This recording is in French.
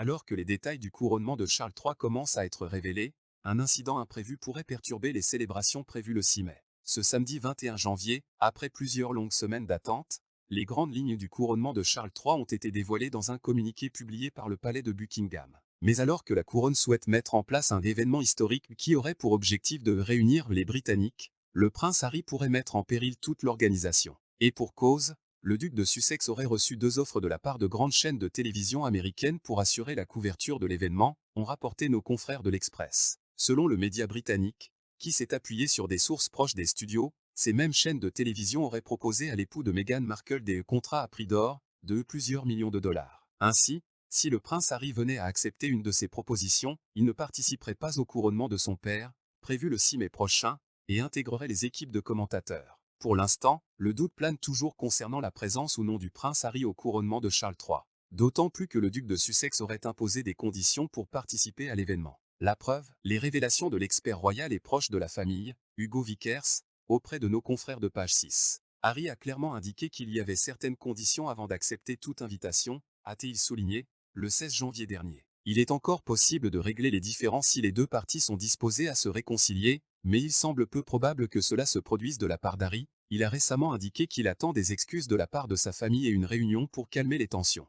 Alors que les détails du couronnement de Charles III commencent à être révélés, un incident imprévu pourrait perturber les célébrations prévues le 6 mai. Ce samedi 21 janvier, après plusieurs longues semaines d'attente, les grandes lignes du couronnement de Charles III ont été dévoilées dans un communiqué publié par le palais de Buckingham. Mais alors que la couronne souhaite mettre en place un événement historique qui aurait pour objectif de réunir les Britanniques, le prince Harry pourrait mettre en péril toute l'organisation. Et pour cause, le duc de Sussex aurait reçu 2 offres de la part de grandes chaînes de télévision américaines pour assurer la couverture de l'événement, ont rapporté nos confrères de l'Express. Selon le média britannique, qui s'est appuyé sur des sources proches des studios, ces mêmes chaînes de télévision auraient proposé à l'époux de Meghan Markle des contrats à prix d'or, de plusieurs millions de dollars. Ainsi, si le prince Harry venait à accepter une de ces propositions, il ne participerait pas au couronnement de son père, prévu le 6 mai prochain, et intégrerait les équipes de commentateurs. Pour l'instant, le doute plane toujours concernant la présence ou non du prince Harry au couronnement de Charles III. D'autant plus que le duc de Sussex aurait imposé des conditions pour participer à l'événement. La preuve, les révélations de l'expert royal et proche de la famille, Hugo Vickers, auprès de nos confrères de page 6. Harry a clairement indiqué qu'il y avait certaines conditions avant d'accepter toute invitation, a-t-il souligné, le 16 janvier dernier. Il est encore possible de régler les différends si les deux parties sont disposées à se réconcilier, mais il semble peu probable que cela se produise de la part d'Harry. Il a récemment indiqué qu'il attend des excuses de la part de sa famille et une réunion pour calmer les tensions.